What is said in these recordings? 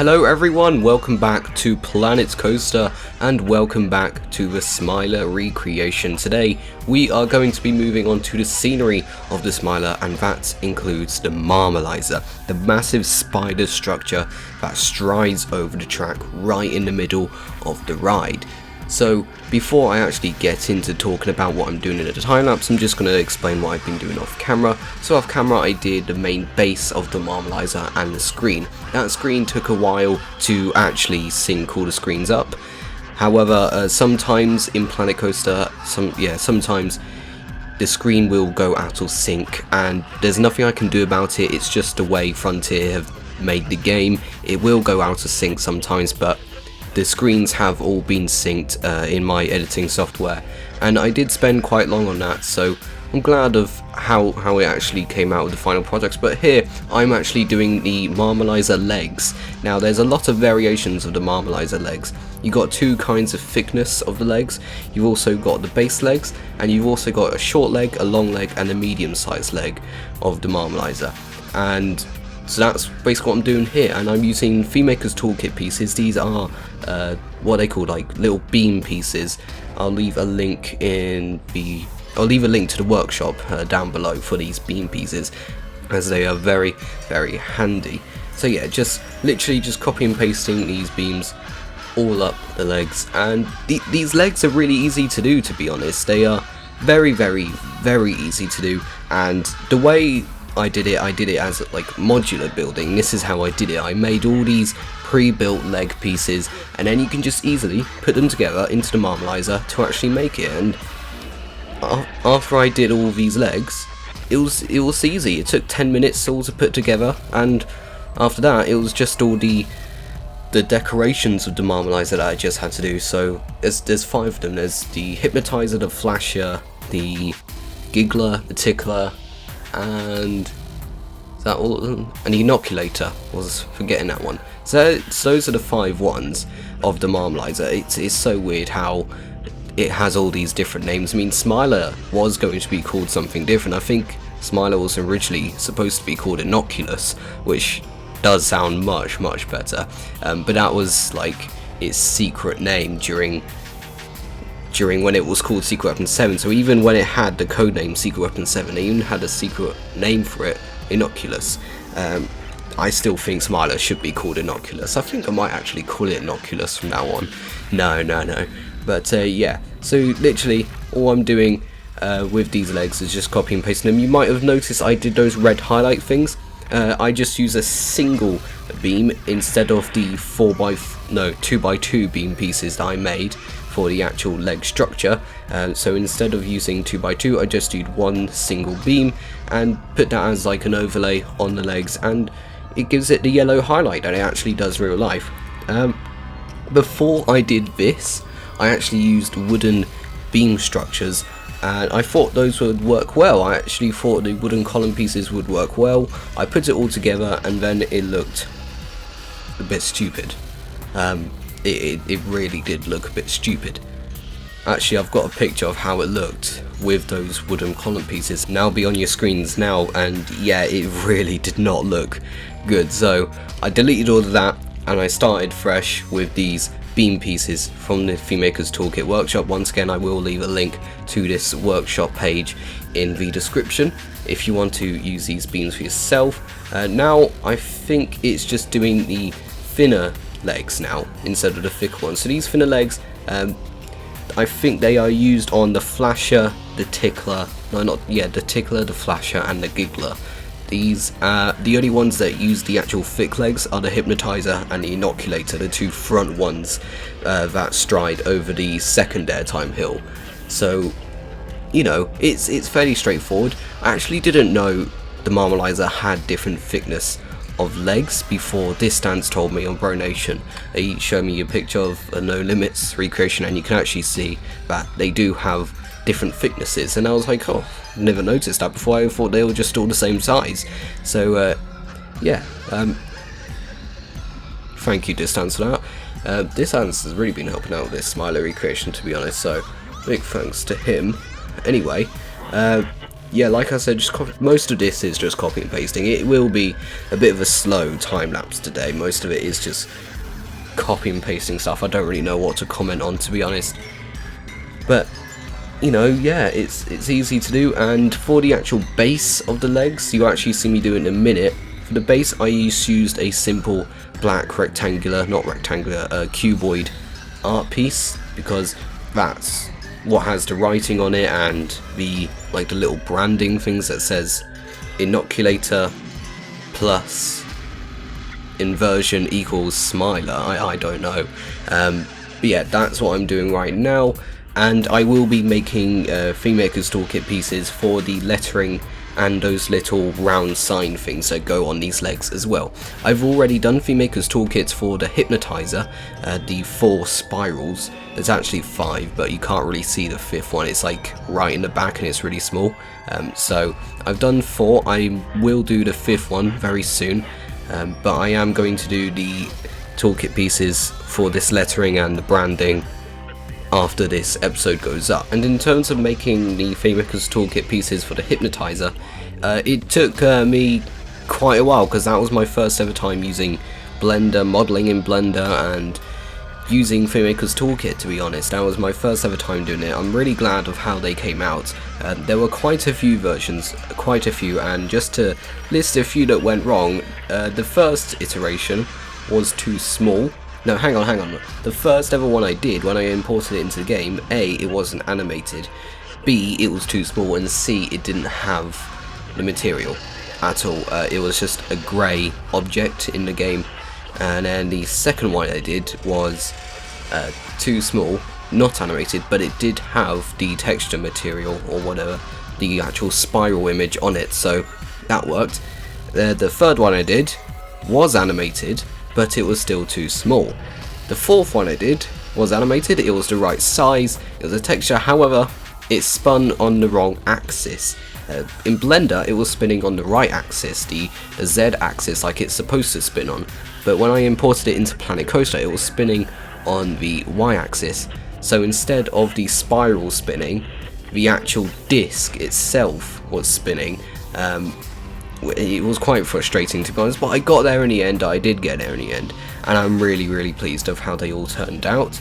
Hello everyone, welcome back to Planet Coaster and welcome back to the Smiler recreation. Today we are going to be moving on to the scenery of the Smiler, and that includes the Marmaliser, the massive spider structure that strides over the track right in the middle of the ride. So before I actually get into talking about what I'm doing in the time lapse, I'm just going to explain what I've been doing off camera. So off camera I did the main base of the Normalizer and the screen. That screen took a while to actually sync all the screens up. However, sometimes in Planet Coaster, sometimes the screen will go out of sync and there's nothing I can do about it. It's just the way Frontier have made the game. It will go out of sync sometimes, but the screens have all been synced in my editing software, and I did spend quite long on that, so I'm glad of how it actually came out with the final products. But here I'm actually doing the Marmaliser Legs. Now there's a lot of variations of the Marmaliser Legs. You've got two kinds of thickness of the legs. You've also got the base legs, and you've also got a short leg, a long leg, and a medium sized leg of the Marmaliser. And so that's basically what I'm doing here, and I'm using FeeMaker's Toolkit pieces. These are what they call like little beam pieces. I'll leave a link to the workshop down below for these beam pieces, as they are very, very handy. So yeah, just literally just copy and pasting these beams all up the legs, and these legs are really easy to do, to be honest. They are very, very, very easy to do, and the way I did it as like modular building. This is how I did it. I made all these pre-built leg pieces, and then you can just easily put them together into the Marmaliser to actually make it. And after I did all these legs, it was easy. It took 10 minutes all to put together, and after that it was just all the decorations of the Marmaliser that I just had to do. So there's 5 of them. There's the Hypnotiser, the Flasher, the Giggler, the Tickler, and is that all of them? An Inoculator, was forgetting that one. So those are the 5 ones of the Marmaliser. It's so weird how it has all these different names. I mean, Smiler was going to be called something different. I think Smiler was originally supposed to be called Inoculus, which does sound much, much better. But that was like its secret name during when it was called Secret Weapon 7, so even when it had the codename Secret Weapon 7, they even had a secret name for it, Inoculus. I still think Smiler should be called Inoculus. I think I might actually call it Inoculus from now on. No. But yeah, so literally all I'm doing with these legs is just copy and pasting them. You might have noticed I did those red highlight things. I just use a single beam instead of the 2x2 beam pieces that I made for the actual leg structure. So instead of using 2x2, I just used one single beam and put that as like an overlay on the legs, and it gives it the yellow highlight that it actually does real life. Before I did this, I actually used wooden beam structures, and I thought those would work well. I actually thought the wooden column pieces would work well. I put it all together and then it looked a bit stupid. It really did look a bit stupid. Actually, I've got a picture of how it looked with those wooden column pieces. Now be on your screens now, and yeah, it really did not look good. So I deleted all of that and I started fresh with these beam pieces from the FeeMaker's Toolkit workshop. Once again, I will leave a link to this workshop page in the description if you want to use these beams for yourself. Now I think it's just doing the thinner legs now instead of the thick ones. So these thinner legs, I think they are used on the Flasher, the Tickler, the Tickler, the Flasher, and the Giggler. These the only ones that use the actual thick legs are the Hypnotiser and the Inoculator, the 2 front ones that stride over the second airtime hill. So you know, it's fairly straightforward. I actually didn't know the Marmaliser had different thickness of legs before Distance told me on Bro Nation. They showed me a picture of a No Limits recreation, and you can actually see that they do have different thicknesses, and I was like, oh, never noticed that before. I thought they were just all the same size. So yeah, thank you Distance for that. Distance has really been helping out with this Smiler recreation, to be honest, so big thanks to him. Anyway, yeah, like I said, most of this is just copy and pasting. It will be a bit of a slow time lapse today. Most of it is just copy and pasting stuff. I don't really know what to comment on, to be honest. But you know, yeah, it's easy to do. And for the actual base of the legs, you actually see me do it in a minute. For the base, I used a simple black cuboid art piece, because that's what has the writing on it and the little branding things that says Inoculator plus inversion equals Smiler. I don't know, but yeah, that's what I'm doing right now. And I will be making Theme Maker's Toolkit pieces for the lettering and those little round sign things that go on these legs as well. I've already done Theme Maker's Toolkits for the Hypnotiser, the 4 spirals. There's actually 5, but you can't really see the 5th one. It's like right in the back and it's really small. So I've done 4. I will do the 5th one very soon, but I am going to do the toolkit pieces for this lettering and the branding after this episode goes up. And in terms of making the Theme Maker's Toolkit pieces for the Hypnotiser, it took me quite a while, because that was my first ever time using Blender, modelling in Blender and using Theme Maker's Toolkit, to be honest. That was my first ever time doing it. I'm really glad of how they came out. There were quite a few versions, and just to list a few that went wrong, the first iteration was too small. No, hang on. The first ever one I did, when I imported it into the game, A, it wasn't animated, B, it was too small, and C, it didn't have the material at all. It was just a grey object in the game. And then the second one I did was too small, not animated, but it did have the texture material, or whatever, the actual spiral image on it, so that worked. The third one I did was animated, but it was still too small. The fourth one I did was animated, it was the right size, it was a texture, however, it spun on the wrong axis. In Blender, it was spinning on the right axis, the Z axis, like it's supposed to spin on, but when I imported it into Planet Coaster, it was spinning on the Y axis. So instead of the spiral spinning, the actual disc itself was spinning. It was quite frustrating, to be honest, but I got there in the end. I did get there in the end, and I'm really pleased of how they all turned out.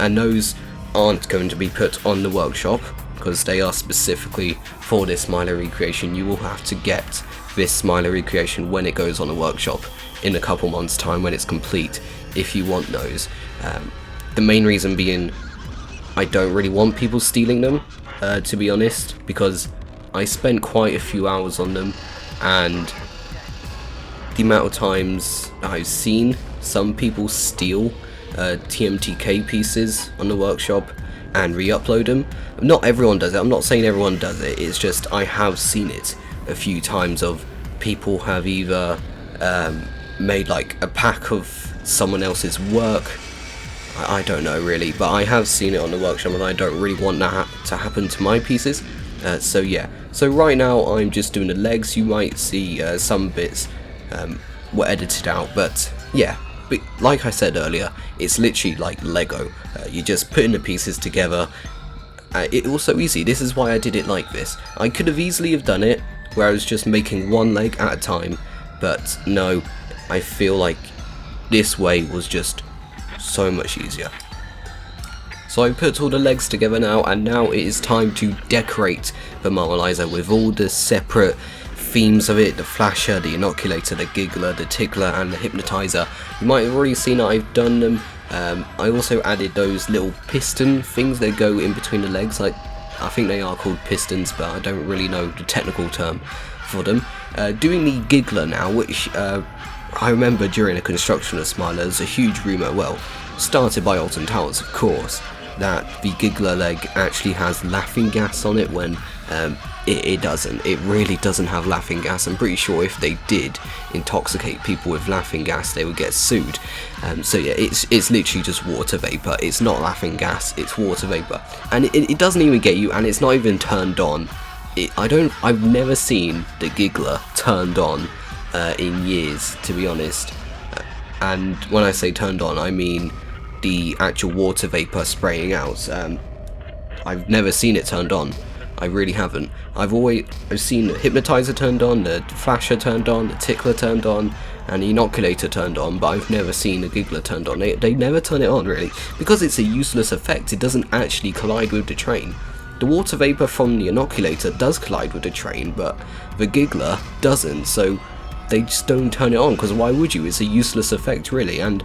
And those aren't going to be put on the workshop, because they are specifically for this Smiler recreation. You will have to get this Smiler recreation when it goes on the workshop in a couple months' time, when it's complete, if you want those. The main reason being, I don't really want people stealing them, to be honest, because I spent quite a few hours on them, and the amount of times I've seen some people steal TMTK pieces on the workshop and re-upload them. Not everyone does it, I'm not saying everyone does it, it's just I have seen it a few times of people have either made like a pack of someone else's work. I don't know really, but I have seen it on the workshop, and I don't really want that to happen to my pieces. So yeah, so right now I'm just doing the legs. You might see some bits were edited out, but yeah, but like I said earlier, it's literally like Lego. You just putting the pieces together. It was so easy. This is why I did it like this. I could have easily have done it where I was just making one leg at a time, but no, I feel like this way was just so much easier. So I put all the legs together now, and now it is time to decorate the Marmaliser with all the separate themes of it: the Flasher, the Inoculator, the Giggler, the Tickler and the Hypnotiser. You might have already seen that I've done them. I also added those little piston things that go in between the legs, like I think they are called pistons, but I don't really know the technical term for them. Doing the Giggler now, which I remember during the construction of Smiler, there's a huge rumour, well, started by Alton Towers of course, that the Giggler leg actually has laughing gas on it, when it doesn't. It really doesn't have laughing gas. I'm pretty sure if they did intoxicate people with laughing gas, they would get sued. So yeah, it's literally just water vapor. It's not laughing gas, it's water vapor, and it doesn't even get you, and it's not even turned on. I've never seen the Giggler turned on in years, to be honest. And when I say turned on, I mean the actual water vapor spraying out. I've never seen it turned on. I really haven't. I've seen Hypnotiser turned on, the Flasher turned on, the Tickler turned on, and the Inoculator turned on, but I've never seen the Giggler turned on. They never turn it on, really. Because it's a useless effect, it doesn't actually collide with the train. The water vapour from the Inoculator does collide with the train, but the Giggler doesn't, so they just don't turn it on, because why would you? It's a useless effect, really, and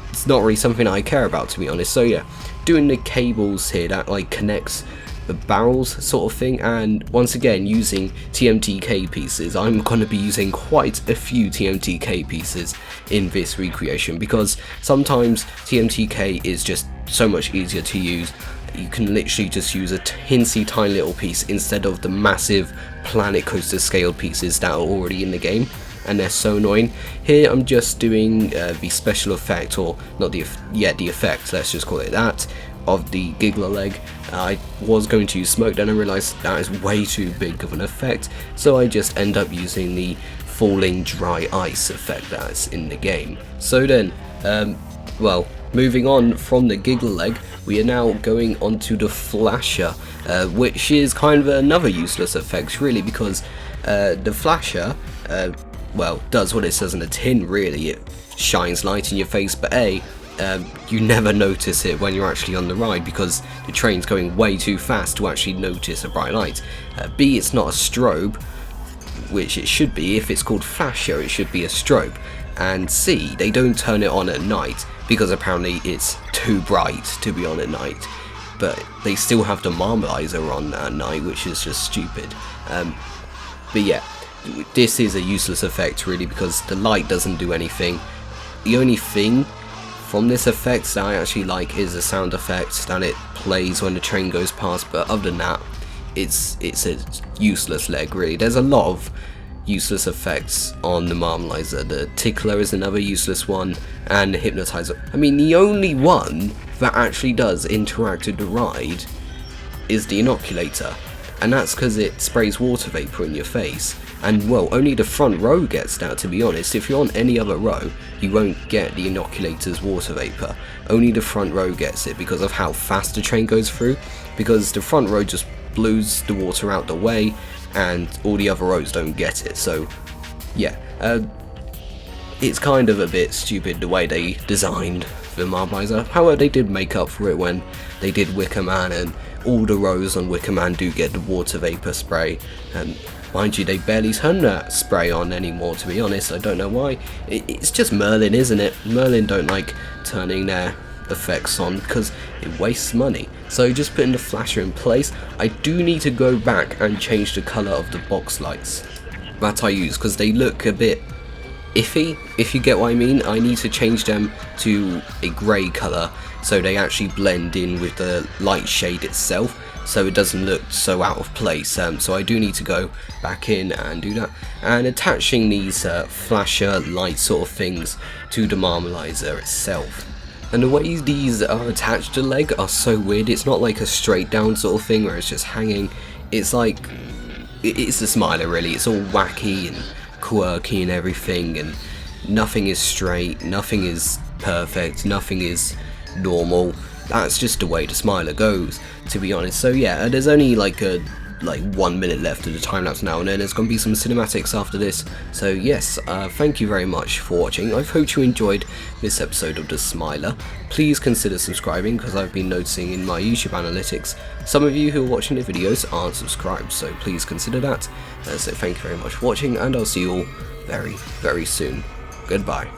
it's not really something I care about, to be honest. So yeah, doing the cables here that like connects the barrels sort of thing, and once again using TMTK pieces. I'm going to be using quite a few TMTK pieces in this recreation, because sometimes TMTK is just so much easier to use. You can literally just use a teensy tiny little piece instead of the massive Planet Coaster scale pieces that are already in the game, and they're so annoying. Here I'm just doing the special effect, or not the effect, let's just call it that, of the Giggler leg. I was going to use smoke, then I realised that is way too big of an effect, so I just end up using the falling dry ice effect that's in the game. So then, well, moving on from the Giggler leg, we are now going on to the Flasher, which is kind of another useless effect, really, because the Flasher, well, does what it says in the tin, really. It shines light in your face, but you never notice it when you're actually on the ride, because the train's going way too fast to actually notice a bright light. B, it's not a strobe, which it should be. If it's called Flasher, it should be a strobe. And C, they don't turn it on at night, because apparently it's too bright to be on at night. But they still have the Marmaliser on at night, which is just stupid. But yeah, this is a useless effect, really, because the light doesn't do anything. The only thing from this effect that I actually like is the sound effect that it plays when the train goes past, but other than that, it's a useless leg, really. There's a lot of useless effects on the Marmaliser. The Tickler is another useless one, and the Hypnotiser. I mean, the only one that actually does interact with the ride is the Inoculator, and that's because it sprays water vapour in your face. And well, only the front row gets that, to be honest. If you're on any other row, you won't get the Inoculator's water vapour. Only the front row gets it because of how fast the train goes through, because the front row just blows the water out the way, and all the other rows don't get it. So yeah, it's kind of a bit stupid the way they designed the Marmaliser. However, they did make up for it when they did Wicker Man, and all the rows on Wicker Man do get the water vapour spray, and mind you, they barely turn that spray on anymore, to be honest. I don't know why. It's just Merlin, isn't it? Merlin don't like turning their effects on because it wastes money. So just putting the Flasher in place, I do need to go back and change the colour of the box lights that I use, because they look a bit iffy, if you get what I mean. I need to change them to a grey colour so they actually blend in with the light shade itself, so it doesn't look so out of place. So I do need to go back in and do that, and attaching these Flasher light sort of things to the Marmaliser itself. And the way these are attached to the leg are so weird. It's not like a straight down sort of thing where it's just hanging. It's like, it's a Smiler, really. It's all wacky and quirky and everything, and nothing is straight, nothing is perfect, nothing is normal. That's just the way the Smiler goes, to be honest. So yeah, there's only like 1 minute left of the time lapse now, and then there's going to be some cinematics after this. So yes, thank you very much for watching. I hope you enjoyed this episode of the Smiler. Please consider subscribing, because I've been noticing in my YouTube analytics some of you who are watching the videos aren't subscribed, so please consider that. So thank you very much for watching, and I'll see you all very, very soon. Goodbye.